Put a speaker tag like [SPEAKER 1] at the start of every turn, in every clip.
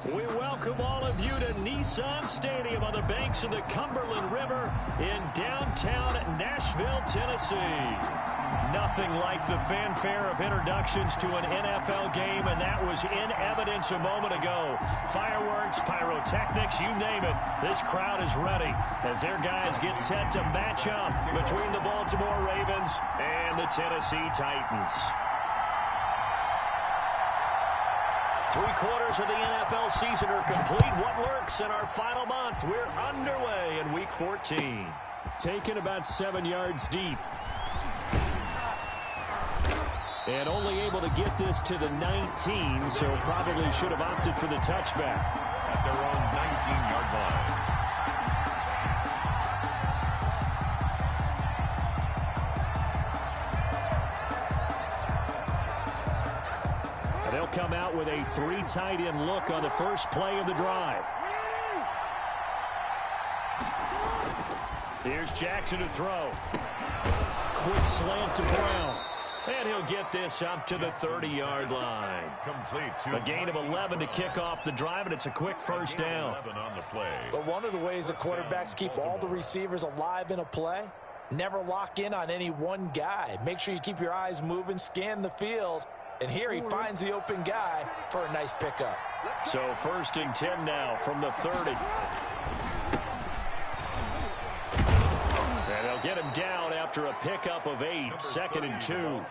[SPEAKER 1] We welcome all of you to Nissan Stadium on the banks of the Cumberland River in downtown Nashville, Tennessee. Nothing like the fanfare of introductions to an NFL game, and that was in evidence a moment ago. Fireworks, pyrotechnics, you name it. This crowd is ready as their guys get set to match up between the Baltimore Ravens and the Tennessee Titans. 3/4 of the NFL season are complete. What lurks in our final month? We're underway in Week 14. Taken about 7 yards deep. And only able to get this to the 19, so probably should have opted for the touchback.
[SPEAKER 2] At their own 19-yard line.
[SPEAKER 1] They'll come out with a 3 tight end look on the first play of the drive. Here's Jackson to throw. Quick slant to Brown. And he'll get this up to the 30-yard line. A gain of 11 to kick off the drive, and it's a quick first down.
[SPEAKER 3] But one of the ways the quarterbacks keep all the receivers alive in a play, never lock in on any one guy. Make sure you keep your eyes moving, scan the field. And here he finds the open guy for a nice pickup.
[SPEAKER 1] So 1st and 10 now from the 30. And they'll get him down after a pickup of 8, 2nd and 2.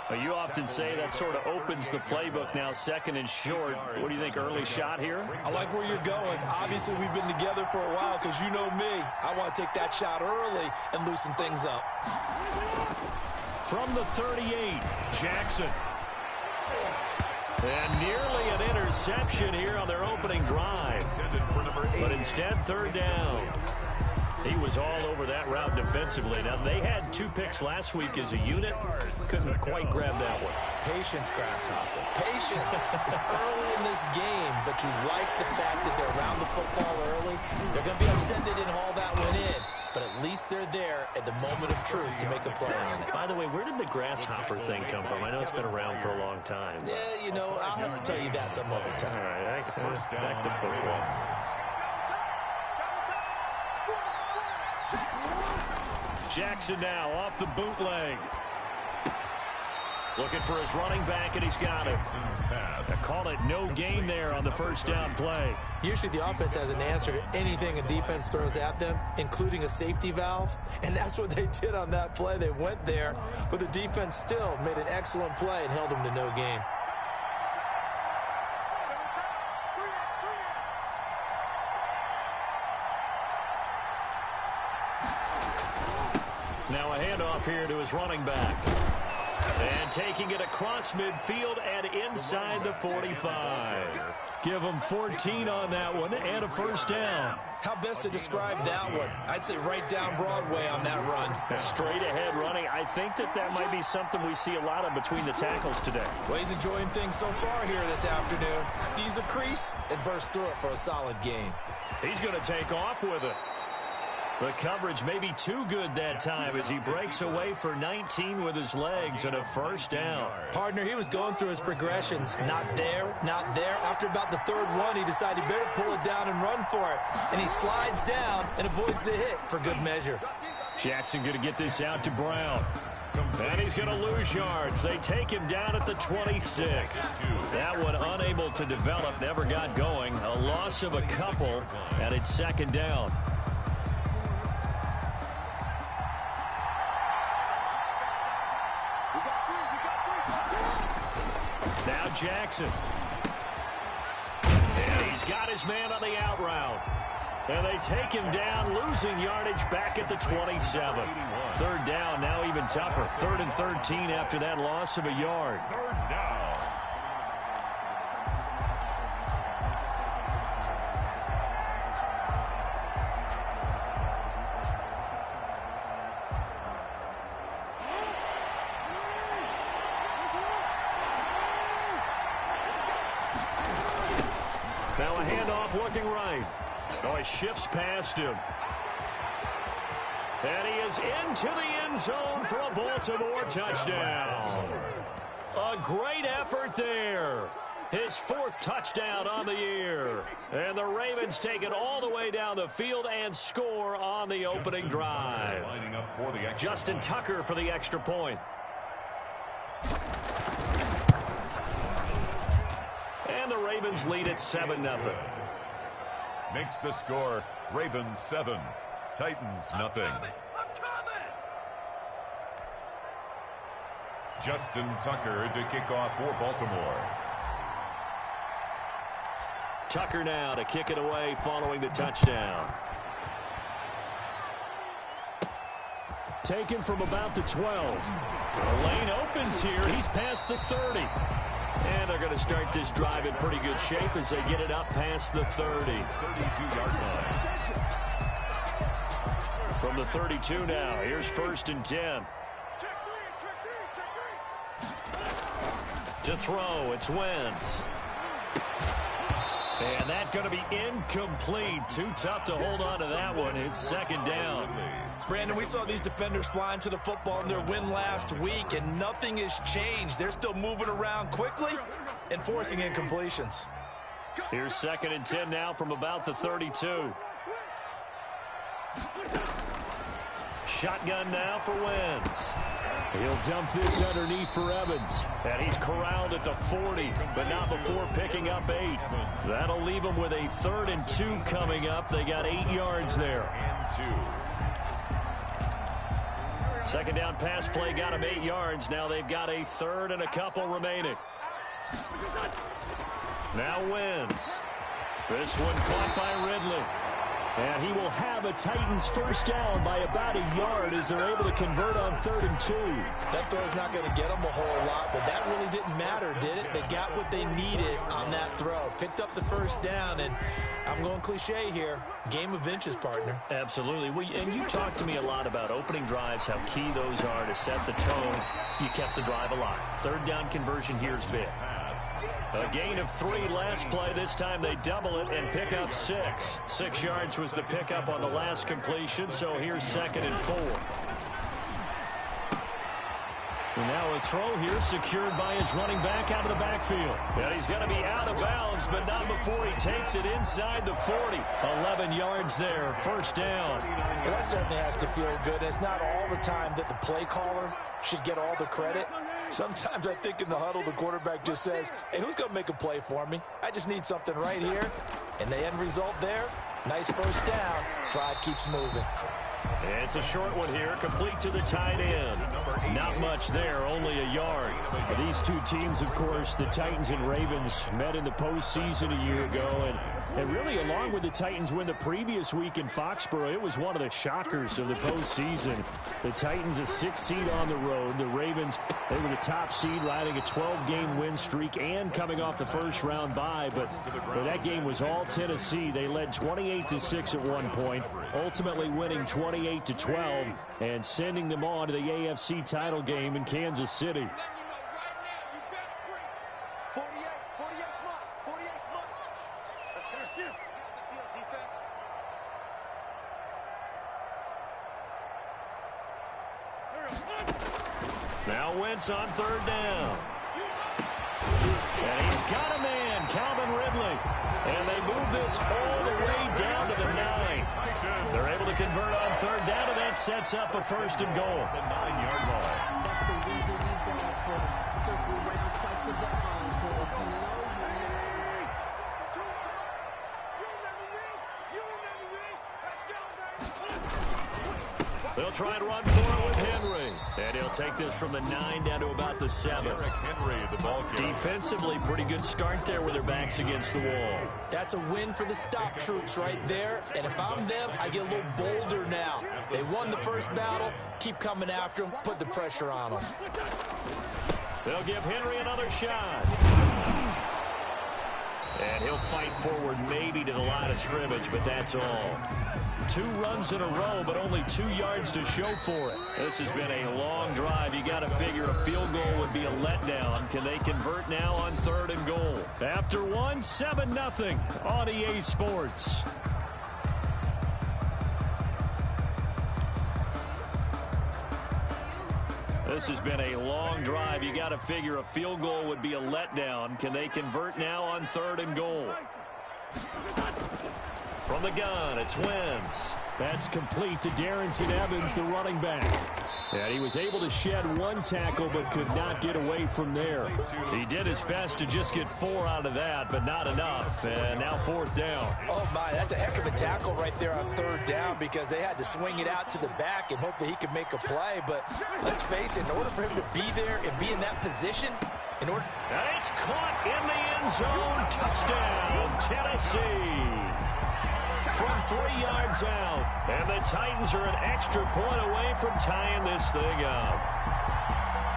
[SPEAKER 1] Well, you often say that sort of opens the playbook now, 2nd and short. What do you think, early shot here?
[SPEAKER 4] I like where you're going. Obviously, we've been together for a while because you know me. I want to take that shot early and loosen things up.
[SPEAKER 1] From the 38, Jackson. And nearly an interception here on their opening drive. But instead, 3rd down. He was all over that route defensively. Now, they had 2 picks last week as a unit. Couldn't quite grab that one.
[SPEAKER 3] Patience, Grasshopper. Patience. It's early in this game, but you like the fact that they're around the football early. They're going to be upset they didn't haul that one in, but at least they're there at the moment of truth to make a play on it.
[SPEAKER 1] By the way, where did the grasshopper thing come from? I know it's been around for a long time.
[SPEAKER 3] Yeah, you know, I'll have to tell you that some other time.
[SPEAKER 1] All right, back to football. Jackson now off the bootleg. Looking for his running back, and he's got it. I call it no gain there on the first down play.
[SPEAKER 3] Usually the offense has an answer to anything a defense throws at them, including a safety valve. And that's what they did on that play. They went there, but the defense still made an excellent play and held them to no gain.
[SPEAKER 1] Now a handoff here to his running back. And taking it across midfield and inside the 45. Give him 14 on that one and a first down.
[SPEAKER 4] How best to describe that one? I'd say right down Broadway on that run.
[SPEAKER 1] Straight ahead running. I think that might be something we see a lot of between the tackles today.
[SPEAKER 4] Well, he's enjoying things so far here this afternoon. Sees a crease and bursts through it for a solid gain.
[SPEAKER 1] He's going to take off with it. The coverage may be too good that time as he breaks away for 19 with his legs and a first down.
[SPEAKER 3] Partner, he was going through his progressions. Not there, not there. After about the 3rd one, he decided he better pull it down and run for it. And he slides down and avoids the hit for good measure.
[SPEAKER 1] Jackson going to get this out to Brown. And he's going to lose yards. They take him down at the 26. That one unable to develop, never got going. A loss of a couple, and it's 2nd down. Now Jackson. And he's got his man on the out route. And they take him down, losing yardage back at the 27. 3rd down, now even tougher. 3rd and 13 after that loss of a yard.
[SPEAKER 2] 3rd down.
[SPEAKER 1] Now a handoff looking right. Oh, he shifts past him. And he is into the end zone for a Baltimore touchdown. A great effort there. His 4th touchdown on the year. And the Ravens take it all the way down the field and score on the opening drive. Justin Tucker for the extra point. And the Ravens lead at 7-0.
[SPEAKER 2] Makes the score Ravens 7, Titans nothing. Justin Tucker to kick off for Baltimore.
[SPEAKER 1] Tucker now to kick it away following the touchdown. Taken from about the 12. The lane opens here. He's past the 30. And they're going to start this drive in pretty good shape as they get it up past the 30.
[SPEAKER 2] 32-yard line.
[SPEAKER 1] From the 32 now, here's 1st and 10. To throw, it's Wentz. And that's going to be incomplete. Too tough to hold on to that one. It's 2nd down.
[SPEAKER 3] Brandon, we saw these defenders flying to the football in their win last week, and nothing has changed. They're still moving around quickly and forcing incompletions.
[SPEAKER 1] Here's 2nd and 10 now from about the 32. Shotgun now for Wentz. He'll dump this underneath for Evans. And he's corralled at the 40, but not before picking up 8. That'll leave him with a 3rd and 2 coming up. They got 8 yards there. Second down pass play got him 8 yards. Now they've got a 3rd and a couple remaining. Now Wentz. This one caught by Ridley. And he will have a Titans first down by about a yard as they're able to convert on 3rd and 2.
[SPEAKER 3] That throw's not going to get them a whole lot, but that really didn't matter, did it? They got what they needed on that throw. Picked up the first down, and I'm going cliche here. Game of inches, partner.
[SPEAKER 1] Absolutely. And you talked to me a lot about opening drives, how key those are to set the tone. You kept the drive alive. 3rd down conversion here's big. A gain of 3 last play. This time they double it and pick up 6. 6 yards was the pickup on the last completion, so here's 2nd and 4. And now a throw here secured by his running back out of the backfield. Yeah, he's going to be out of bounds, but not before he takes it inside the 40. 11 yards there, 1st down.
[SPEAKER 3] Well, that certainly has to feel good. It's not all the time that the play caller should get all the credit. Sometimes I think in the huddle, the quarterback just says, hey, who's going to make a play for me? I just need something right here. And the end result there, nice first down. Drive keeps moving.
[SPEAKER 1] It's a short one here, complete to the tight end. Not much there, only a yard. These two teams, of course, the Titans and Ravens, met in the postseason a year ago. And really, along with the Titans win the previous week in Foxborough, it was one of the shockers of the postseason. The Titans, a 6th seed on the road. The Ravens, they were the top seed, riding a 12-game win streak and coming off the first-round bye. But that game was all Tennessee. They led 28-6 at one point, ultimately winning 28-12 and sending them on to the AFC title game in Kansas City. Now Wentz on 3rd down. And he's got a man, Calvin Ridley. And they move this all the way down to the 9. They're able to convert on 3rd down, and that sets up a 1st and goal.
[SPEAKER 2] The 9-yard line.
[SPEAKER 5] That's the reason we go for circle round twice with the encore.
[SPEAKER 1] They'll try and run for it with Henry. And he'll take this from the 9 down to about the 7.
[SPEAKER 2] Henry, the ball carrier.
[SPEAKER 1] Defensively, pretty good start there with their backs against the wall.
[SPEAKER 3] That's a win for the stop troops right there. And if I'm them, I get a little bolder now. They won the first battle. Keep coming after them. Put the pressure on them.
[SPEAKER 1] They'll give Henry another shot. And he'll fight forward maybe to the line of scrimmage, but that's all. 2 runs in a row, but only 2 yards to show for it. This has been a long drive. You got to figure a field goal would be a letdown. Can they convert now on 3rd and goal? After 1, 7-0 on EA Sports. This has been a long drive. You got to figure a field goal would be a letdown. Can they convert now on 3rd and goal? From the gun, it's Wentz.
[SPEAKER 6] That's complete to Darrington Evans, the running back. And he was able to shed 1 tackle but could not get away from there.
[SPEAKER 1] He did his best to just get 4 out of that, but not enough. And now 4th down.
[SPEAKER 3] Oh, my, that's a heck of a tackle right there on 3rd down because they had to swing it out to the back and hope that he could make a play. But let's face it, in order for him to be there and be in that position, and it's
[SPEAKER 1] caught in the end zone. Touchdown, Tennessee. From 3 yards out. And the Titans are an extra point away from tying this thing up.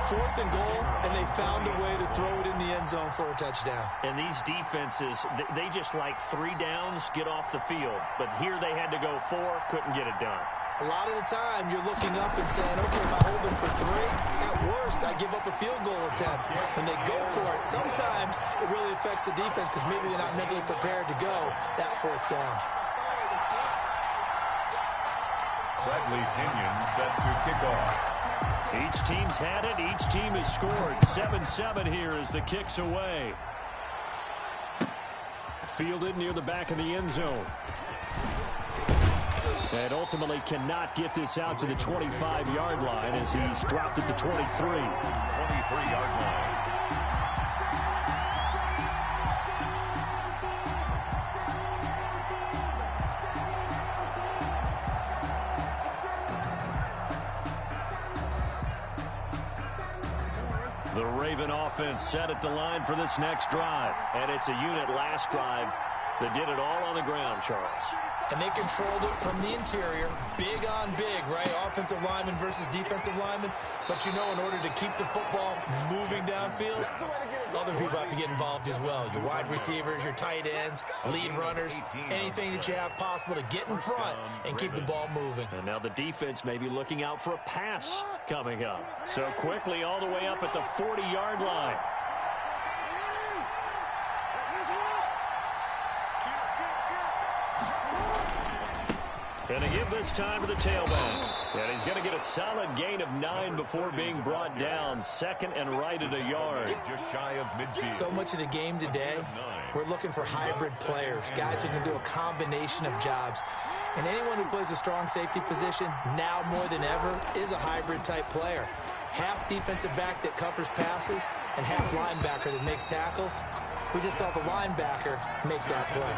[SPEAKER 4] 4th and goal, and they found a way to throw it in the end zone for a touchdown.
[SPEAKER 1] And these defenses, they just like 3 downs, get off the field. But here they had to go 4, couldn't get it done.
[SPEAKER 4] A lot of the time, you're looking up and saying, okay, if I hold them for 3, at worst, I give up a field goal attempt. When they go for it, sometimes it really affects the defense because maybe they're not mentally prepared to go that 4th down.
[SPEAKER 2] Bradley Pinion set to kick off.
[SPEAKER 1] Each team's had it. Each team has scored. 7-7 here as the kick's away.
[SPEAKER 6] Fielded near the back of the end zone. And ultimately cannot get this out to the 25-yard line as he's dropped it to 23.
[SPEAKER 2] 23-yard line.
[SPEAKER 1] The Raven offense set at the line for this next drive. And it's a unit last drive that did it all on the ground, Charles.
[SPEAKER 3] And they controlled it from the interior. Big on big, right? Offensive lineman versus defensive lineman. But you know, in order to keep the football moving downfield, other people have to get involved as well. Your wide receivers, your tight ends, lead runners, anything that you have possible to get in front and keep the ball moving.
[SPEAKER 1] And now the defense may be looking out for a pass coming up. So quickly all the way up at the 40-yard line. Going to give this time to the tailback. And he's going to get a solid gain of 9 before being brought down. 2nd and right at a yard.
[SPEAKER 2] Just shy of midfield.
[SPEAKER 3] So much of the game today, we're looking for hybrid players, guys who can do a combination of jobs. And anyone who plays a strong safety position, now more than ever, is a hybrid type player. Half defensive back that covers passes and half linebacker that makes tackles. We just saw the linebacker make that play.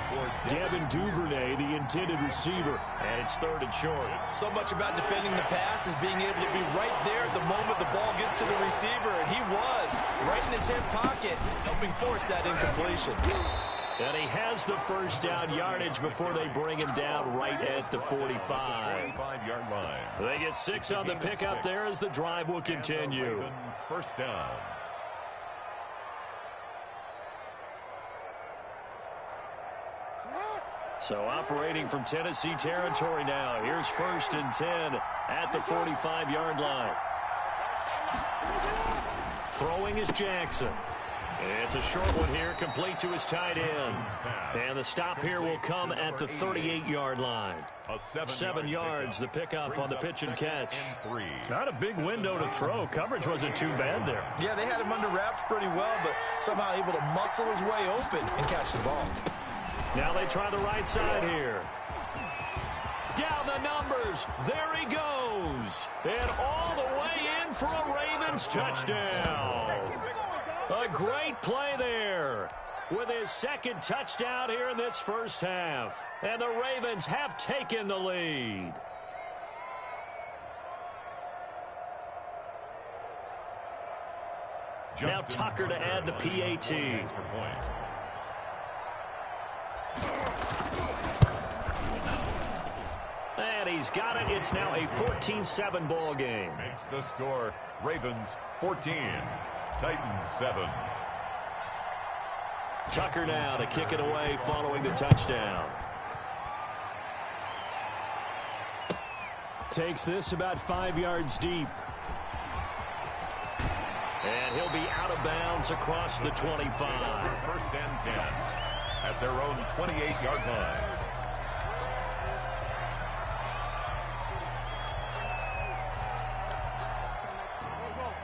[SPEAKER 6] Devin Duvernay, the intended receiver.
[SPEAKER 1] And it's 3rd and short.
[SPEAKER 3] So much about defending the pass is being able to be right there at the moment the ball gets to the receiver. And he was right in his hip pocket, helping force that incompletion.
[SPEAKER 1] And he has the 1st down yardage before they bring him down right at the 45.
[SPEAKER 2] 45-yard line.
[SPEAKER 1] They get 6 on the pickup there as the drive will continue.
[SPEAKER 2] 1st down.
[SPEAKER 1] So operating from Tennessee territory now. Here's 1st and 10 at the 45-yard line. Throwing is Jackson. It's a short one here, complete to his tight end. And the stop here will come at the 38-yard line. 7 yards, the pickup on the pitch and catch. Not a big window to throw. Coverage wasn't too bad there.
[SPEAKER 3] Yeah, they had him under wraps pretty well, but somehow able to muscle his way open and catch the ball.
[SPEAKER 1] Now they try the right side here. Down the numbers. There he goes. And all the way in for a Ravens touchdown. A great play there with his 2nd touchdown here in this 1st half. And the Ravens have taken the lead. Now Tucker to add the PAT. And he's got it. It's now a 14-7 ball game.
[SPEAKER 2] Makes the score Ravens 14, Titans 7.
[SPEAKER 1] Tucker now to kick it away following the touchdown.
[SPEAKER 6] Takes this about 5 yards deep.
[SPEAKER 1] And he'll be out of bounds across the 25.
[SPEAKER 2] 1st and 10 at their own 28-yard line.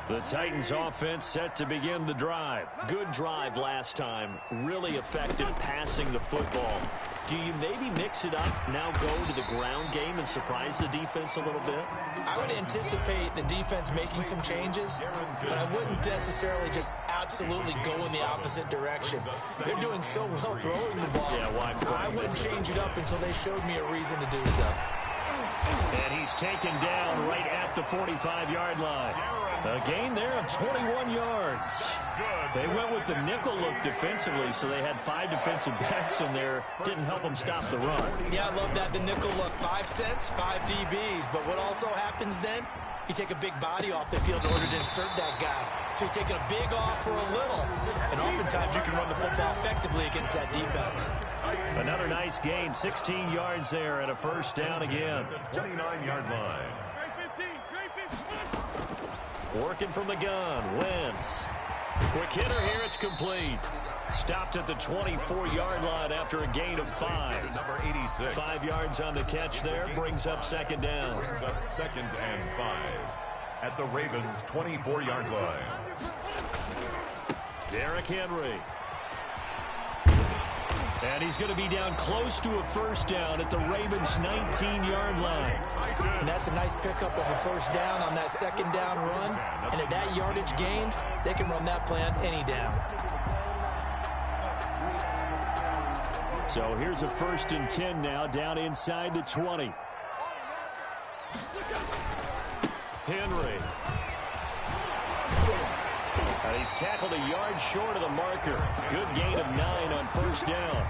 [SPEAKER 1] The Titans offense set to begin the drive. Good drive last time. Really effective passing the football. Do you maybe mix it up, now go to the ground game and surprise the defense a little bit?
[SPEAKER 4] I would anticipate the defense making some changes, but I wouldn't necessarily just absolutely go in the opposite direction. They're doing so well throwing the ball.
[SPEAKER 1] Yeah,
[SPEAKER 4] I wouldn't change it up until they showed me a reason to do so.
[SPEAKER 1] And he's taken down right at the 45-yard line. A gain there of 21 yards. They went with the nickel look defensively, so they had 5 defensive backs in there. Didn't help them stop the run.
[SPEAKER 4] Yeah, I love that. The nickel look, 5 cents, 5 DBs. But what also happens then? You take a big body off the field in order to insert that guy. So you're taking a big off for a little. And oftentimes you can run the football effectively against that defense.
[SPEAKER 1] Another nice gain, 16 yards there and a first down again.
[SPEAKER 2] 29-yard line.
[SPEAKER 1] Working from the gun, Wentz. Quick hitter here, it's complete. Stopped at the 24-yard line after a gain of 5.
[SPEAKER 2] Number 86.
[SPEAKER 1] 5 yards on the catch there, brings up second down.
[SPEAKER 2] Brings up 2nd and 5 at the Ravens' 24-yard line.
[SPEAKER 1] Derrick Henry. And he's going to be down close to a first down at the Ravens' 19-yard line.
[SPEAKER 4] And that's a nice pickup of a first down on that second down run. And at that yardage gained, they can run that play on any down.
[SPEAKER 6] So here's a 1st and 10 now, down inside the 20.
[SPEAKER 1] Henry. And he's tackled a yard short of the marker. Good gain of 9 on first down.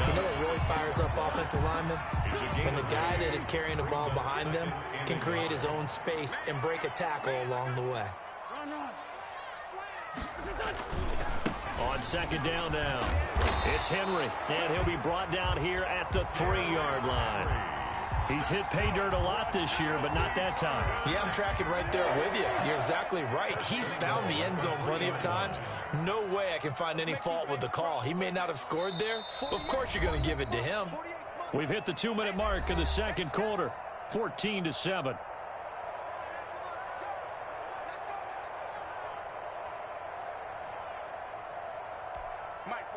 [SPEAKER 4] You know what really fires up offensive linemen? When the guy that is carrying the ball behind them can create his own space and break a tackle along the way.
[SPEAKER 1] On second down now, it's Henry, and he'll be brought down here at the 3-yard line. He's hit pay dirt a lot this year, but not that time.
[SPEAKER 4] Yeah, I'm tracking right there with you. You're exactly right. He's found the end zone plenty of times. No way I can find any fault with the call. He may not have scored there, but of course you're going to give it to him.
[SPEAKER 1] We've hit the 2-minute mark of the second quarter, 14-7.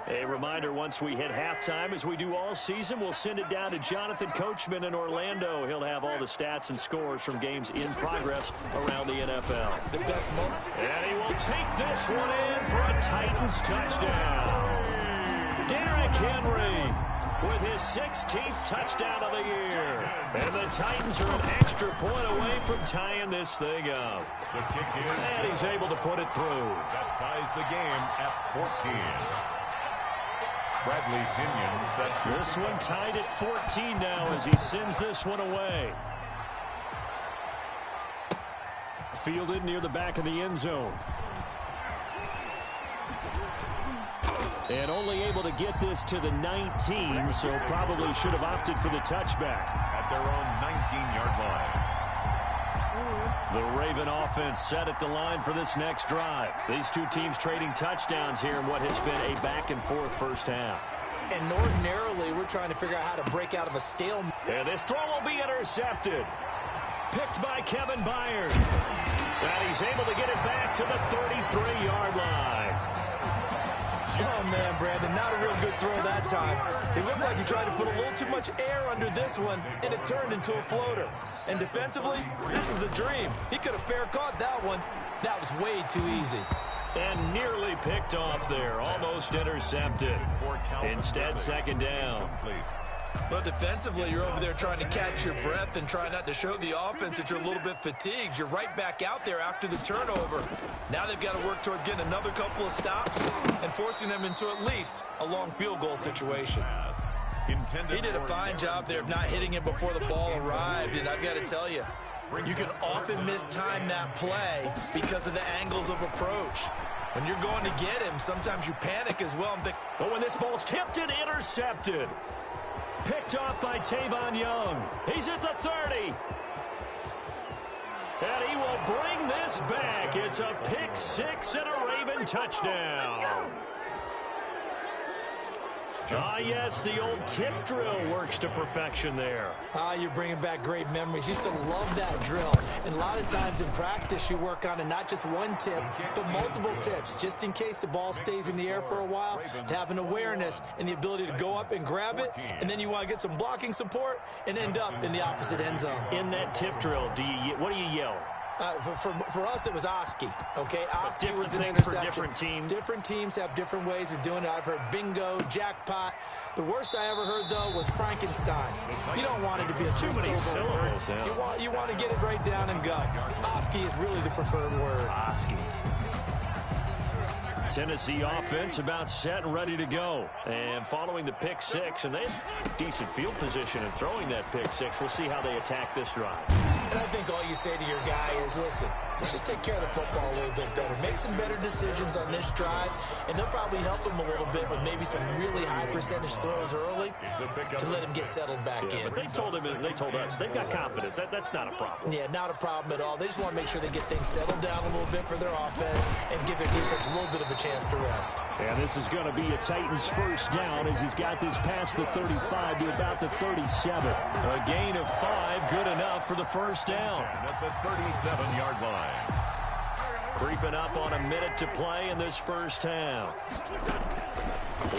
[SPEAKER 1] A reminder, once we hit halftime, as we do all season, we'll send it down to Jonathan Coachman in Orlando. He'll have all the stats and scores from games in progress around the NFL.
[SPEAKER 4] The best moment.
[SPEAKER 1] And he will take this one in for a Titans touchdown. Derrick Henry with his 16th touchdown of the year. And the Titans are an extra point away from tying this thing up.
[SPEAKER 2] The kick is.
[SPEAKER 1] And he's able to put it through.
[SPEAKER 2] That ties the game at 14. Bradley Pinion set to.
[SPEAKER 1] This one tied at 14 now as he sends this one away. Fielded near the back of the end zone. And only able to get this to the 19, so probably should have opted for the touchback.
[SPEAKER 2] At their own 19-yard line.
[SPEAKER 1] The Raven offense set at the line for this next drive. These two teams trading touchdowns here in what has been a back-and-forth first half.
[SPEAKER 4] And ordinarily, we're trying to figure out how to break out of a stalemate.
[SPEAKER 1] And this throw will be intercepted. Picked by Kevin Byard. And he's able to get it back to the 33-yard line.
[SPEAKER 4] Oh, man, Brandon, not a real good throw that time. It looked like he tried to put a little too much air under this one, and it turned into a floater. And defensively, this is a dream. He could have fair caught that one. That was way too easy.
[SPEAKER 1] And nearly picked off there, almost intercepted. Instead, second down.
[SPEAKER 4] But defensively, you're over there trying to catch your breath and try not to show the offense that you're a little bit fatigued. You're right back out there after the turnover. Now they've got to work towards getting another couple of stops and forcing them into at least a long field goal situation. He did a fine job there of not hitting it before the ball arrived, and I've got to tell you, you can often mistime that play because of the angles of approach. When you're going to get him, sometimes you panic as well.
[SPEAKER 1] But when this ball's tipped and intercepted, picked off by Tavon Young. He's at the 30. And he will bring this back. It's a pick six and a Raven touchdown. Yes, the old tip drill works to perfection there.
[SPEAKER 4] You're bringing back great memories. Used to love that drill. And a lot of times in practice, you work on it, not just one tip, but multiple tips, just in case the ball stays in the air for a while, to have an awareness and the ability to go up and grab it, and then you want to get some blocking support and end up in the opposite end zone.
[SPEAKER 1] In that tip drill, what do you yell?
[SPEAKER 4] For us, it was Oski. Okay, Oski was an
[SPEAKER 1] things
[SPEAKER 4] interception.
[SPEAKER 1] For different teams.
[SPEAKER 4] Different teams have different ways of doing it. I've heard bingo, jackpot. The worst I ever heard, though, was Frankenstein. You don't want it to be a two-syllable word.
[SPEAKER 1] Yeah.
[SPEAKER 4] You want to get it right down and go. Oski is really the preferred word.
[SPEAKER 1] Oski. Tennessee offense about set and ready to go. And following the pick six, and they have decent field position in throwing that pick six. We'll see how they attack this drive.
[SPEAKER 4] And I think all you say to your guy is, listen, let's just take care of the football a little bit better. Make some better decisions on this drive, and they'll probably help him a little bit with maybe some really high percentage throws early to let him get settled back in.
[SPEAKER 1] But they told us, they've got confidence. That's not a problem.
[SPEAKER 4] Yeah, not a problem at all. They just want to make sure they get things settled down a little bit for their offense and give their defense a little bit of a chance to rest.
[SPEAKER 6] And this is going to be a Titans first down as he's got this past the 35 to about the 37.
[SPEAKER 1] A gain of 5, good enough for the first down.
[SPEAKER 2] At the 37-yard line.
[SPEAKER 1] Creeping up on a minute to play in this first half.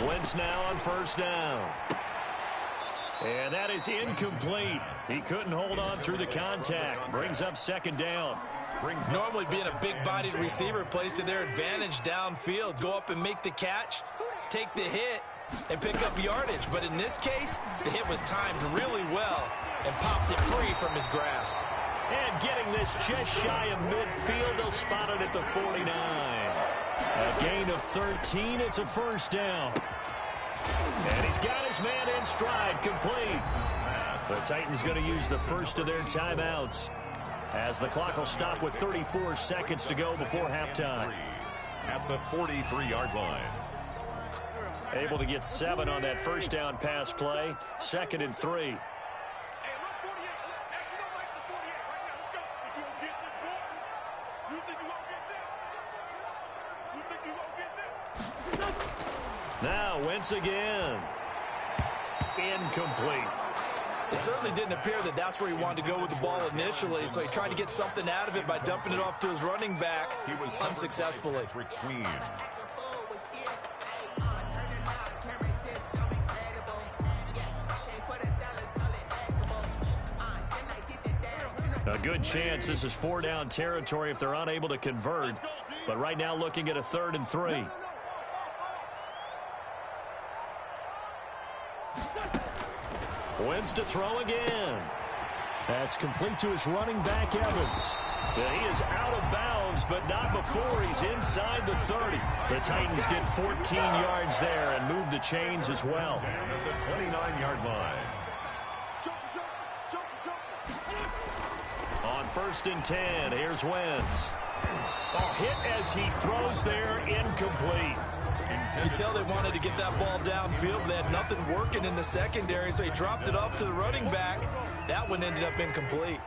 [SPEAKER 1] Wentz now on first down. And that is incomplete. He couldn't hold on through the contact. Brings up second down.
[SPEAKER 4] Normally being a big-bodied receiver plays to their advantage downfield. Go up and make the catch, take the hit, and pick up yardage. But in this case, the hit was timed really well and popped it free from his grasp.
[SPEAKER 1] And getting this just shy of midfield, they'll spot it at the 49. A gain of 13, it's a first down. And he's got his man in stride, complete. The Titans going to use the first of their timeouts as the clock will stop with 34 seconds to go before halftime.
[SPEAKER 2] At the 43-yard line.
[SPEAKER 1] Able to get 7 on that first down pass play. 2nd and 3. Now Wentz again. Incomplete.
[SPEAKER 4] It certainly didn't appear that that's where he wanted to go with the ball initially, so he tried to get something out of it by dumping it off to his running back unsuccessfully.
[SPEAKER 1] A good chance this is 4-down territory if they're unable to convert, but right now looking at a 3rd and 3. Wentz to throw again.
[SPEAKER 6] That's complete to his running back, Evans.
[SPEAKER 1] Yeah, he is out of bounds, but not before he's inside the 30. The Titans get 14 yards there and move the chains as well.
[SPEAKER 2] At the 29-yard line.
[SPEAKER 1] On 1st and 10, here's Wentz. Oh, hit as he throws there, incomplete.
[SPEAKER 4] You can tell they wanted to get that ball downfield, but they had nothing working in the secondary, so he dropped it off to the running back. That one ended up incomplete.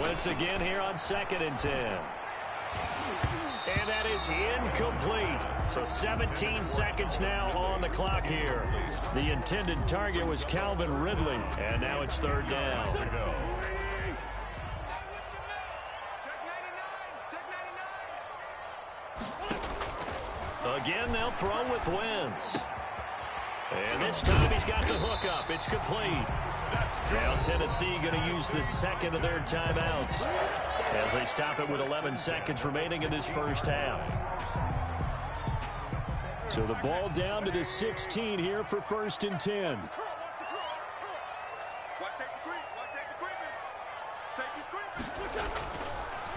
[SPEAKER 1] Wentz again here on 2nd and 10. And that is incomplete. So 17 seconds now on the clock here. The intended target was Calvin Ridley, and now it's 3rd down. Again, they'll throw with Wentz. And this time he's got the hook up. It's complete. Now Tennessee going to use the 2nd of their timeouts as they stop it with 11 seconds remaining in this first half.
[SPEAKER 6] So the ball down to the 16 here for 1st and 10.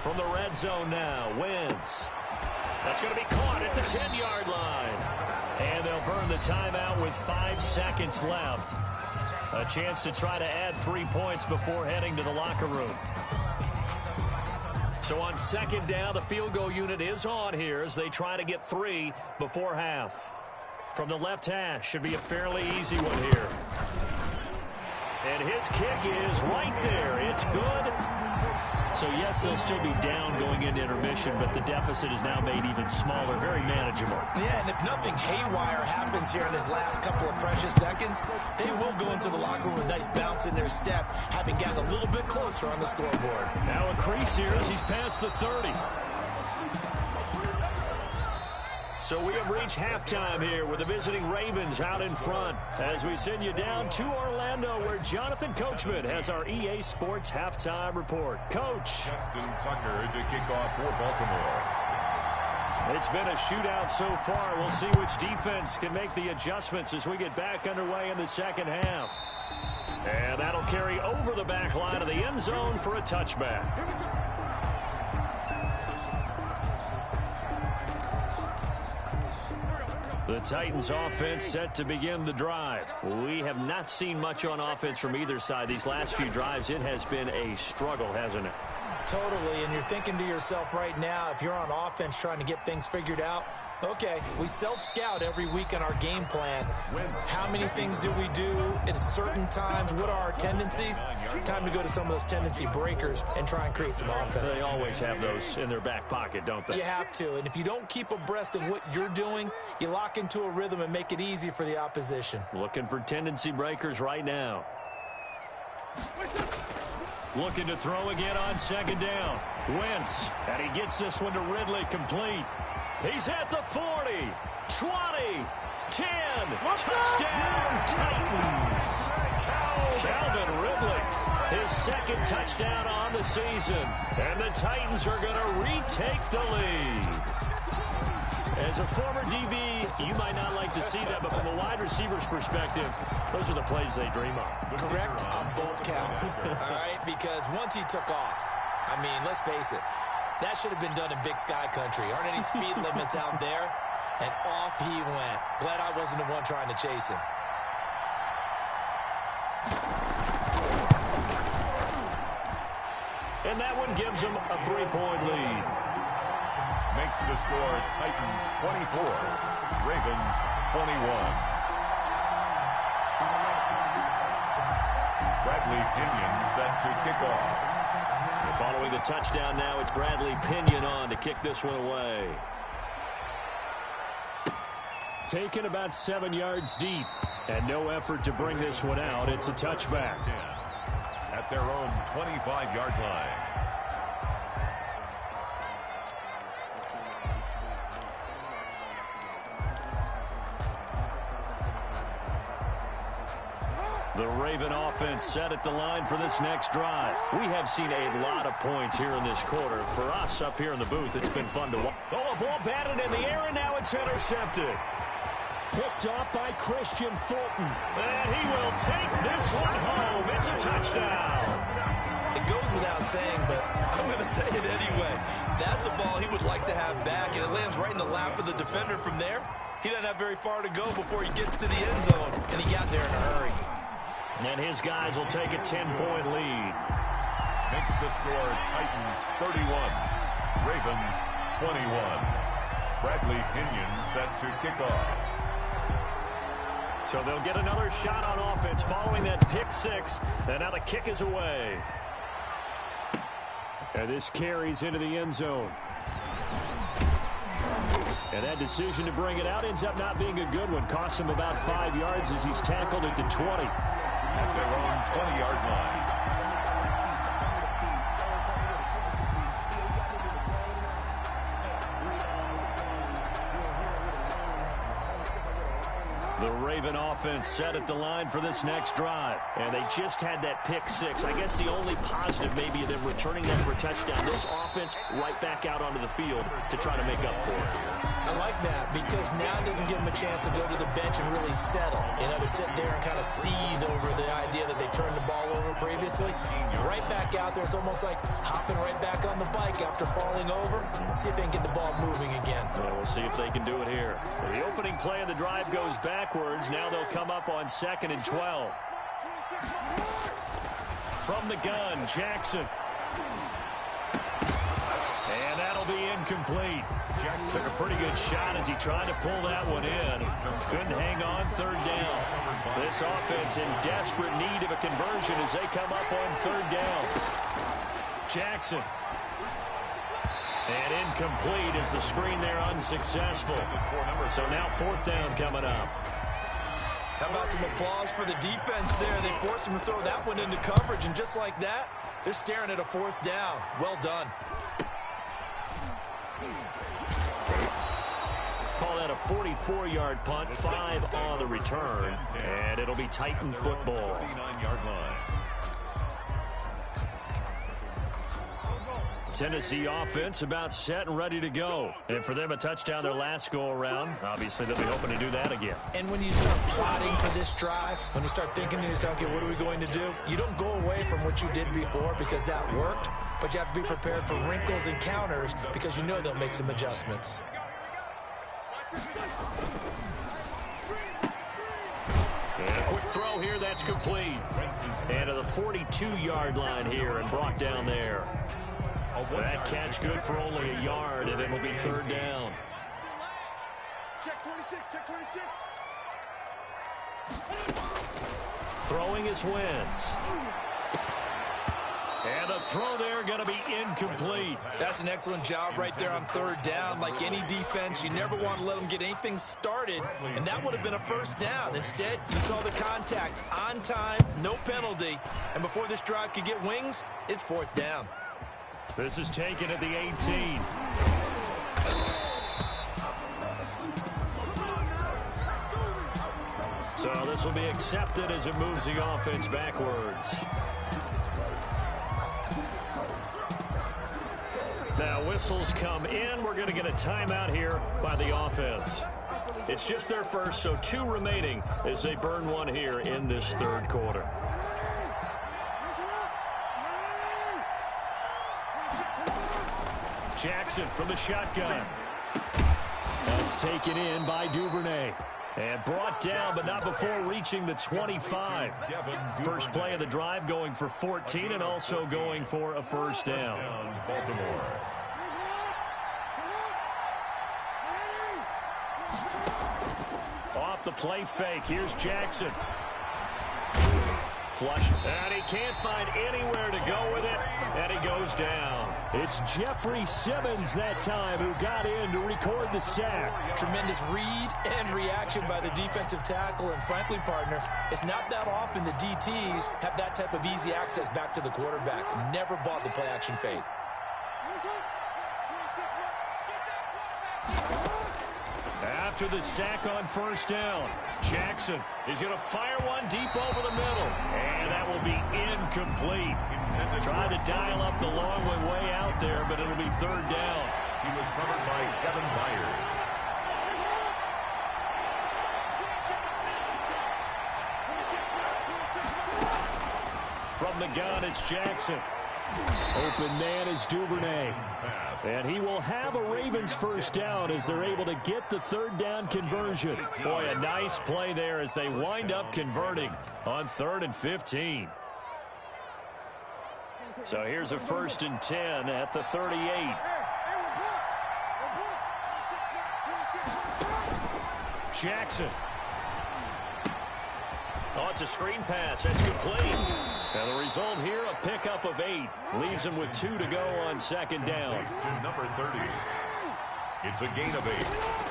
[SPEAKER 1] From the red zone now, Wentz. That's going to be caught at the 10-yard line. And they'll burn the timeout with 5 seconds left. A chance to try to add 3 points before heading to the locker room. So on 2nd down, the field goal unit is on here as they try to get 3 before half. From the left hash, should be a fairly easy one here. And his kick is right there. It's good. So, yes, they'll still be down going into intermission, but the deficit is now made even smaller, very manageable.
[SPEAKER 3] Yeah, and if nothing haywire happens here in his last couple of precious seconds, they will go into the locker room with a nice bounce in their step, having gotten a little bit closer on the scoreboard.
[SPEAKER 1] Now a crease here as he's past the 30. So we have reached halftime here with the visiting Ravens out in front as we send you down to Orlando where Jonathan Coachman has our EA Sports halftime report. Coach.
[SPEAKER 2] Justin Tucker to kick off for Baltimore.
[SPEAKER 1] It's been a shootout so far. We'll see which defense can make the adjustments as we get back underway in the second half. And that'll carry over the back line of the end zone for a touchback. The Titans offense set to begin the drive. We have not seen much on offense from either side. These last few drives, it has been a struggle, hasn't it?
[SPEAKER 3] Totally, and you're thinking to yourself right now, if you're on offense trying to get things figured out, okay, we self-scout every week on our game plan. How many things do we do at certain times? What are our tendencies? Time to go to some of those tendency breakers and try and create some offense.
[SPEAKER 1] They always have those in their back pocket, don't they?
[SPEAKER 3] You have to, and if you don't keep abreast of what you're doing, you lock into a rhythm and make it easy for the opposition.
[SPEAKER 1] Looking for tendency breakers right now. Looking to throw again on second down. Wentz, and he gets this one to Ridley complete. He's at the 40, 20, 10, touchdown Titans. Calvin Ridley, his second touchdown on the season. And the Titans are going to retake the lead. As a former DB, you might not like to see that, but from a wide receiver's perspective, those are the plays they dream of.
[SPEAKER 3] Correct on both counts, all right? Because once he took off, I mean, let's face it, that should have been done in Big Sky Country. Aren't any speed limits out there? And off he went. Glad I wasn't the one trying to chase him.
[SPEAKER 1] And that one gives him a 3-point lead.
[SPEAKER 2] Makes the score Titans 24, Ravens 21. Bradley Pinion set to kick off.
[SPEAKER 1] Following the touchdown now, it's Bradley Pinion on to kick this one away.
[SPEAKER 6] Taken about 7 yards deep, and no effort to bring this one out. It's a touchback.
[SPEAKER 2] At their own 25-yard line.
[SPEAKER 1] The Raven offense set at the line for this next drive. We have seen a lot of points here in this quarter. For us up here in the booth, it's been fun to watch. Oh, a ball batted in the air, and now it's intercepted.
[SPEAKER 6] Picked off by Christian Fulton.
[SPEAKER 1] And he will take this one home. It's a touchdown.
[SPEAKER 4] It goes without saying, but I'm going to say it anyway. That's a ball he would like to have back, and it lands right in the lap of the defender. From there, he doesn't have very far to go before he gets to the end zone, and he got there in a hurry.
[SPEAKER 1] And his guys will take a 10-point lead.
[SPEAKER 2] Makes the score Titans 31, Ravens 21. Bradley Pinion set to kick off.
[SPEAKER 1] So they'll get another shot on offense following that pick six. And now the kick is away.
[SPEAKER 6] And this carries into the end zone. And that decision to bring it out ends up not being a good one. Costs him about 5 yards as he's tackled at the 20.
[SPEAKER 2] At their own 20-yard line.
[SPEAKER 1] The Raven offense set at the line for this next drive. And they just had that pick six. I guess the only positive maybe of them returning that for a touchdown. This offense right back out onto the field to try to make up for it.
[SPEAKER 3] I like that because now it doesn't give them a chance to go to the bench and really settle. You know, to sit there and kind of seethe over the idea that they turned the ball over previously. Right back out there. It's almost like hopping right back on the bike after falling over. See if they can get the ball moving again.
[SPEAKER 1] Well, we'll see if they can do it here. So the opening play of the drive goes backwards. Now they'll come up on 2nd and 12. From the gun, Jackson. And that'll be incomplete. Jackson took a pretty good shot as he tried to pull that one in. Couldn't hang on 3rd down. This offense in desperate need of a conversion as they come up on 3rd down. Jackson. And incomplete as the screen there unsuccessful. So now 4th down coming up.
[SPEAKER 3] How about some applause for the defense there? They forced him to throw that one into coverage, and just like that, they're staring at a 4th down. Well done.
[SPEAKER 1] Call that a 44-yard punt, 5 on the return, and it'll be Titan football.
[SPEAKER 2] 39-yard line.
[SPEAKER 1] Tennessee offense about set and ready to go. And for them, a touchdown their last go-around. Obviously, they'll be hoping to do that again.
[SPEAKER 3] And when you start plotting for this drive, when you start thinking to yourself, okay, what are we going to do? You don't go away from what you did before because that worked, but you have to be prepared for wrinkles and counters because you know they'll make some adjustments.
[SPEAKER 1] And a quick throw here, that's complete. And to the 42-yard line here and brought down there. That catch good for only a yard, and it'll be 3rd down.
[SPEAKER 7] Check 26, check 26.
[SPEAKER 1] Throwing is Wentz. And the throw there going to be incomplete.
[SPEAKER 3] That's an excellent job right there on 3rd down. Like any defense, you never want to let them get anything started, and that would have been a 1st down. Instead, you saw the contact on time, no penalty, and before this drive could get wings, it's 4th down.
[SPEAKER 1] This is taken at the 18. So this will be accepted as it moves the offense backwards. Now whistles come in. We're going to get a timeout here by the offense. It's just their first, so 2 remaining as they burn one here in this 3rd quarter. Jackson from the shotgun. That's taken in by Duvernay. And brought down, but not before reaching the 25. First play of the drive going for 14 and also going for a 1st down.
[SPEAKER 2] Baltimore.
[SPEAKER 1] Off the play fake. Here's Jackson. Flush. And he can't find anywhere to go with it. And he goes down. It's Jeffrey Simmons that time who got in to record the sack.
[SPEAKER 3] Tremendous read and reaction by the defensive tackle. And frankly, partner, it's not that often the DTs have that type of easy access back to the quarterback. Never bought the play action fake.
[SPEAKER 1] After the sack on 1st down, Jackson is going to fire one deep over the middle. And that will be incomplete. Tried to dial up the long one way out there, but it'll be 3rd down.
[SPEAKER 2] He was covered by Kevin Byers.
[SPEAKER 1] From the gun, it's Jackson. Open man is Duvernay. And he will have a Ravens 1st down as they're able to get the 3rd down conversion. Boy, a nice play there as they wind up converting on 3rd and 15. So here's a 1st and 10 at the 38. Jackson. Oh, it's a screen pass. That's complete. And the result here, a pickup of 8. Leaves him with 2 to go on 2nd down.
[SPEAKER 2] To number 30. It's a gain of 8.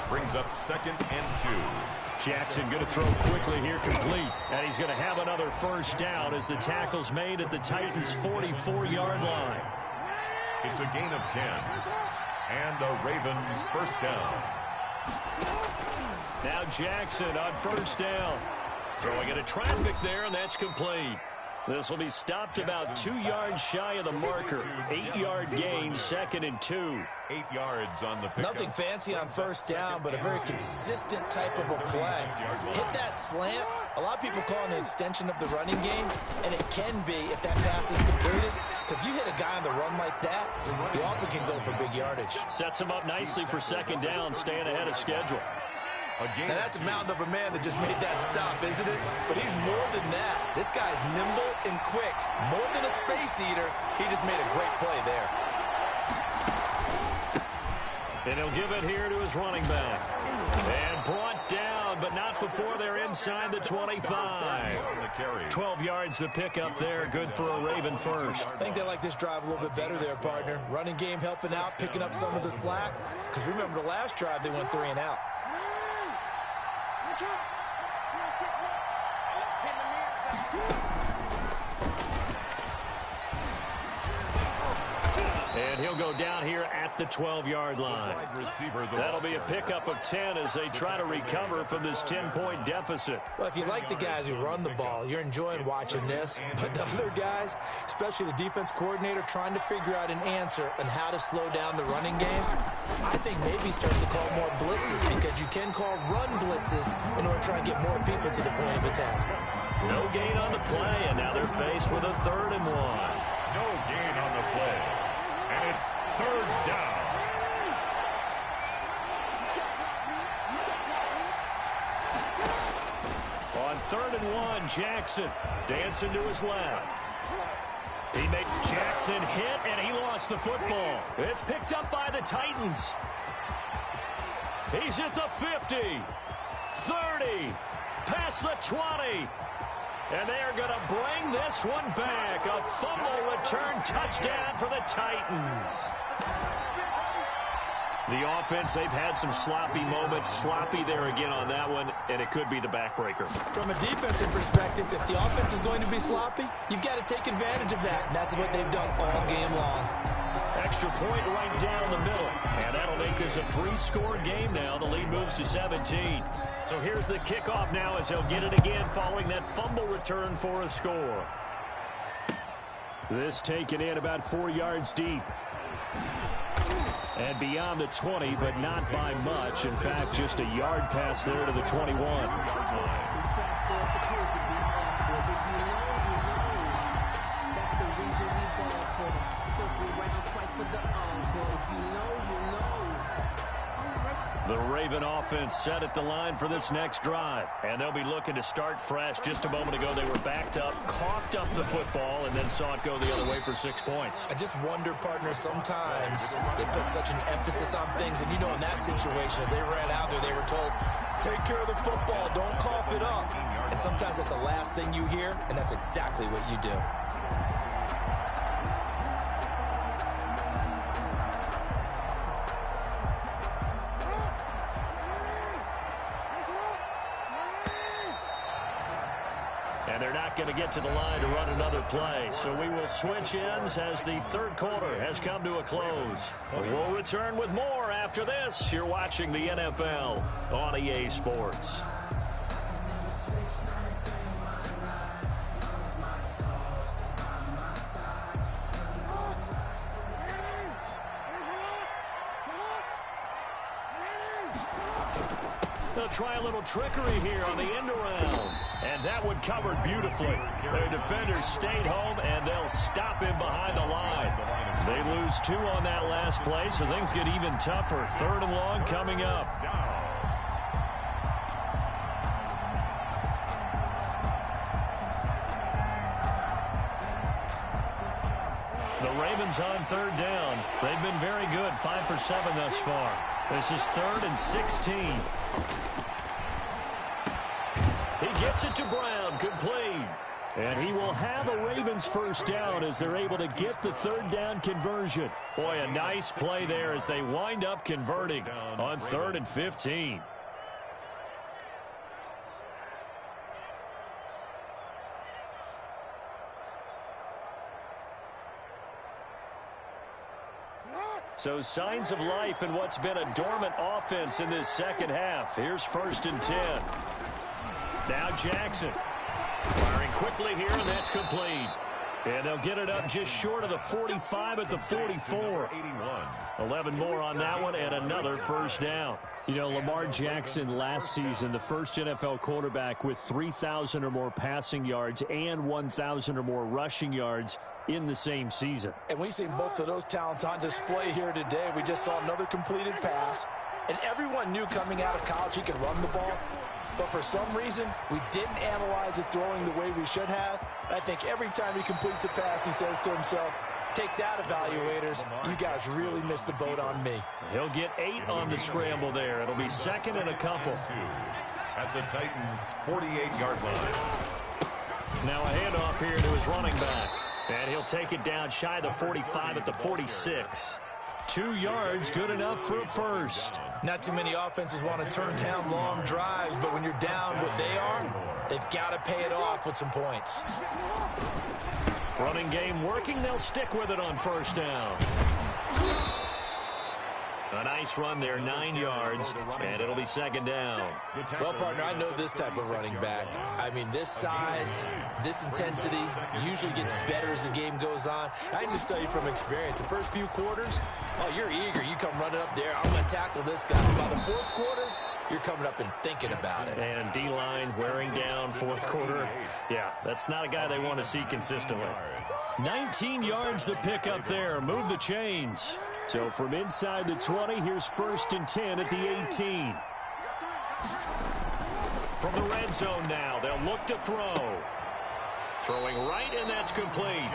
[SPEAKER 2] Brings up 2nd and 2.
[SPEAKER 1] Jackson going to throw quickly here, complete. And he's going to have another 1st down as the tackle's made at the Titans' 44-yard line.
[SPEAKER 2] It's a gain of 10. And a Raven 1st down.
[SPEAKER 1] Now Jackson on 1st down. Throwing into traffic there, and that's complete. This will be stopped about 2 yards shy of the marker. 8-yard gain, 2nd and 2.
[SPEAKER 2] 8 yards on the pickup.
[SPEAKER 3] Nothing fancy on 1st down, but a very consistent type of a play. Hit that slant. A lot of people call it an extension of the running game, and it can be if that pass is completed, because you hit a guy on the run like that, he often can go for big yardage.
[SPEAKER 1] Sets him up nicely for 2nd down, staying ahead of schedule.
[SPEAKER 3] Now that's a mountain of a man that just made that stop, isn't it? But he's more than that. This guy's nimble and quick. More than a space eater, he just made a great play there.
[SPEAKER 1] And he'll give it here to his running back. And brought down but not before they're inside the 25. 12 yards to pick up there. Good for a Raven first.
[SPEAKER 3] I think they like this drive a little bit better there, partner. Running game helping out, picking up some of the slack. Because remember, the last drive they went 3 and out.
[SPEAKER 1] And he'll go down here at the 12-yard line. That'll be a pickup of 10 as they try to recover from this 10-point deficit.
[SPEAKER 3] Well, if you like the guys who run the ball, you're enjoying watching this. But the other guys, especially the defense coordinator, trying to figure out an answer on how to slow down the running game, I think maybe he starts to call more blitzes, because you can call run blitzes in order to try and get more people to the point of attack.
[SPEAKER 1] No gain on the play, and now they're faced with a 3rd and 1.
[SPEAKER 2] No gain on the play. And it's 3rd down.
[SPEAKER 1] On 3rd and 1, Jackson dancing to his left. He made Jackson hit, and he lost the football. It's picked up by the Titans. He's at the 50, 30, past the 20. And they are going to bring this one back. A fumble return touchdown for the Titans. The offense, they've had some sloppy moments. Sloppy there again on that one, and it could be the backbreaker.
[SPEAKER 3] From a defensive perspective, if the offense is going to be sloppy, you've got to take advantage of that. And that's what they've done all game long.
[SPEAKER 1] Extra point right down the middle. And that'll make this a 3-score game now. The lead moves to 17. So here's the kickoff now as they'll get it again following that fumble return for a score.
[SPEAKER 6] This taken in about 4 yards deep. And beyond the 20, but not by much. In fact, just a yard pass there to the 21.
[SPEAKER 1] The Raven offense set at the line for this next drive. And they'll be looking to start fresh. Just a moment ago, they were backed up, coughed up the football, and then saw it go the other way for 6 points.
[SPEAKER 3] I just wonder, partner, sometimes they put such an emphasis on things. And, you know, in that situation, as they ran out there, they were told, take care of the football, don't cough it up. And sometimes that's the last thing you hear, and that's exactly what you do.
[SPEAKER 1] And they're not going to get to the line to run another play. So we will switch ends as the 3rd quarter has come to a close. We'll return with more after this. You're watching the NFL on EA Sports. They'll try a little trickery here on the end around. And that one covered beautifully. Their defenders stayed home, and they'll stop him behind the line. They lose 2 on that last play, so things get even tougher. 3rd and long coming up. The Ravens on 3rd down. They've been very good, 5 for 7 thus far. This is 3rd and 16. He gets it to Brown, complete. And he will have a Ravens first down as they're able to get the 3rd down conversion. Boy, a nice play there as they wind up converting on 3rd and 15. So signs of life in what's been a dormant offense in this second half. Here's 1st and 10. Now Jackson firing quickly here, and that's complete. And they'll get it up just short of the 45 at the 44. 11 more on that one, and another first down.
[SPEAKER 6] You know, Lamar Jackson last season, the first NFL quarterback with 3,000 or more passing yards and 1,000 or more rushing yards in the same season.
[SPEAKER 3] And we've seen both of those talents on display here today. We just saw another completed pass. And everyone knew coming out of college he could run the ball. But for some reason, we didn't analyze it throwing the way we should have. I think every time he completes a pass, he says to himself, take that, evaluators. You guys really missed the boat on me.
[SPEAKER 1] He'll get 8 on the scramble there. It'll be 2nd and a couple.
[SPEAKER 2] at the Titans' 48-yard line.
[SPEAKER 1] Now a handoff here to his running back. And he'll take it down shy of the 45 at the 46. 2 yards, good enough for a first.
[SPEAKER 3] Not too many offenses want to turn down long drives, but when you're down what they are, they've got to pay it off with some points.
[SPEAKER 1] Running game working. They'll stick with it on first down. A nice run there, 9 yards, and it'll be second down.
[SPEAKER 3] Well, partner, I know this type of running back. I mean, this size, this intensity usually gets better as the game goes on. I can just tell you from experience, the first few quarters, oh, you're eager. You come running up there, I'm going to tackle this guy. By the fourth quarter, you're coming up and thinking about it.
[SPEAKER 1] And D-line wearing down fourth quarter. Yeah, that's not a guy they want to see consistently. 19 yards the pick up there. Move the chains.
[SPEAKER 6] So from inside the 20, here's 1st and 10 at the 18.
[SPEAKER 1] From the red zone now, they'll look to throw. Throwing right, and that's complete.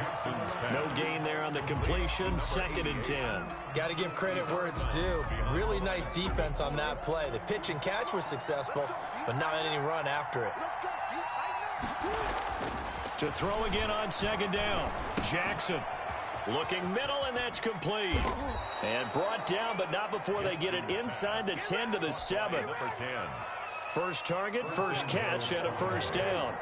[SPEAKER 1] No gain there on the completion. 2nd and 10.
[SPEAKER 3] Got to give credit where it's due. Really nice defense on that play. The pitch and catch was successful, but not any run after it.
[SPEAKER 1] To throw again on 2nd down. Jackson looking middle, and that's complete. And brought down, but not before they get it inside the 10 to the 7.
[SPEAKER 2] Number 10.
[SPEAKER 1] First target, first catch, and a first down.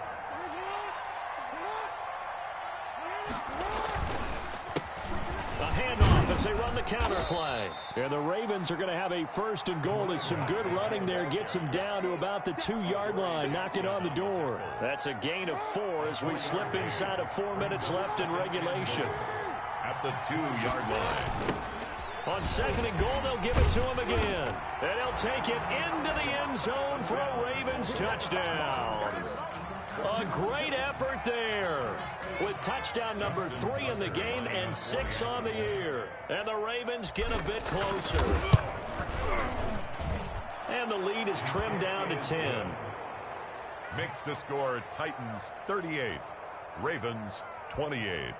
[SPEAKER 1] A handoff as they run the counter play.
[SPEAKER 6] And the Ravens are going to have a 1st and goal as some good running there gets them down to about the 2-yard line. Knock it on the door.
[SPEAKER 1] That's a gain of 4 as we slip inside of 4 minutes left in regulation.
[SPEAKER 2] At the 2-yard line.
[SPEAKER 1] On 2nd and goal, they'll give it to him again. And he'll take it into the end zone for a Ravens touchdown. A great effort there, with touchdown number 3 in the game and 6 on the year. And the Ravens get a bit closer. And the lead is trimmed down to 10.
[SPEAKER 2] Makes the score Titans 38, Ravens 28.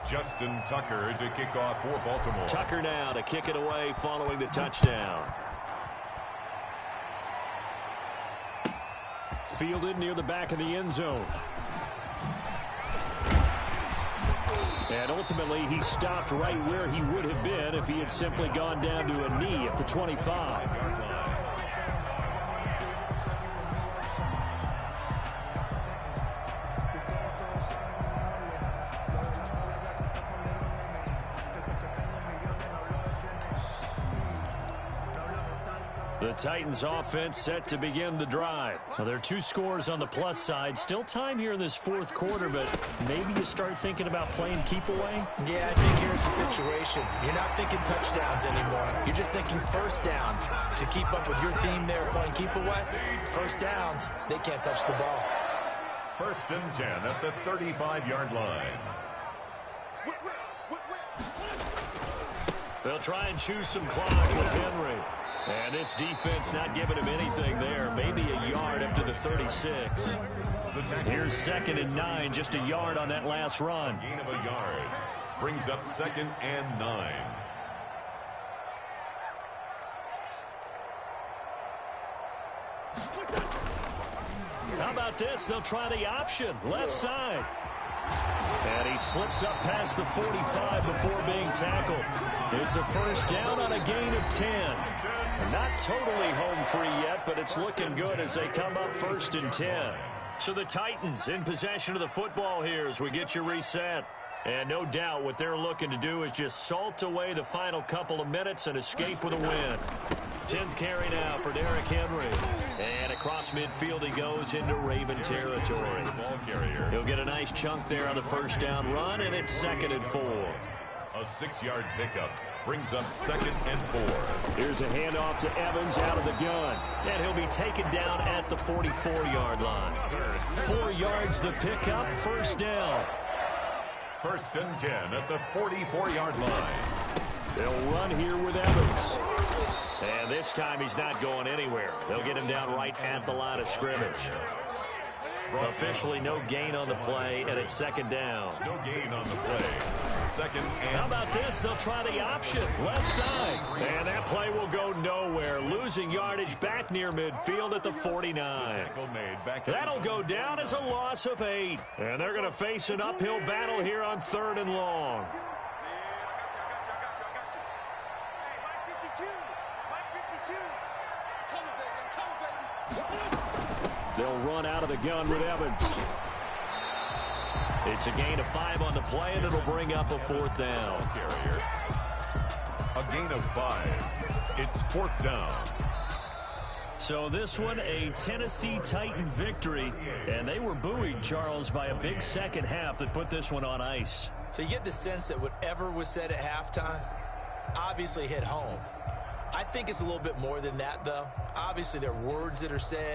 [SPEAKER 2] Justin Tucker to kick off for Baltimore.
[SPEAKER 1] Tucker now to kick it away following the touchdown.
[SPEAKER 6] Fielded near the back of the end zone. And ultimately, he stopped right where he would have been if he had simply gone down to a knee at the 25. The Titans offense set to begin the drive. Well, there are 2 scores on the plus side. Still time here in this 4th quarter, but maybe you start thinking about playing keep away?
[SPEAKER 3] Yeah, I think here's the situation. You're not thinking touchdowns anymore. You're just thinking first downs. To keep up with your theme there, playing keep away, first downs, they can't touch the ball.
[SPEAKER 2] 1st and 10 at the 35-yard line.
[SPEAKER 1] They'll try and choose some clock with Henry. And this defense not giving him anything there. Maybe a yard up to the 36. Here's 2nd and 9, just a yard on that last run.
[SPEAKER 2] Gain of a yard. Brings up 2nd and 9.
[SPEAKER 1] How about this? They'll try the option. Left side. And he slips up past the 45 before being tackled. It's a first down on a gain of 10. Not totally home free yet, but it's looking good as they come up 1st and 10. So the Titans in possession of the football here as we get you reset. And no doubt what they're looking to do is just salt away the final couple of minutes and escape with a win. 10th carry now for Derrick Henry. And across midfield he goes into Raven territory.
[SPEAKER 2] Ball carrier.
[SPEAKER 1] He'll get a nice chunk there on the first down run, and it's 2nd and 4.
[SPEAKER 2] A 6-yard pickup brings up 2nd and 4.
[SPEAKER 6] Here's a handoff to Evans out of the gun.
[SPEAKER 1] And he'll be taken down at the 44-yard line. 4 yards the pickup, first down.
[SPEAKER 2] 1st and 10 at the 44-yard line.
[SPEAKER 6] They'll run here with Evans.
[SPEAKER 1] And this time he's not going anywhere. They'll get him down right at the line of scrimmage.
[SPEAKER 6] Officially no gain on the play, and it's second down.
[SPEAKER 2] No gain on the play. Second and...
[SPEAKER 1] How about this? They'll try the option. Left side. And that play will go nowhere. Losing yardage back near midfield at the 49. That'll go down as a loss of 8. And they're going to face an uphill battle here on 3rd and long. They'll run out of the gun with Evans. It's a gain of 5 on the play, and it'll bring up a 4th down.
[SPEAKER 2] A gain of 5. It's 4th down.
[SPEAKER 1] So this one, a Tennessee Titan victory. And they were buoyed, Charles, by a big second half that put this one on ice.
[SPEAKER 3] So you get the sense that whatever was said at halftime obviously hit home. I think it's a little bit more than that, though. Obviously, there are words that are said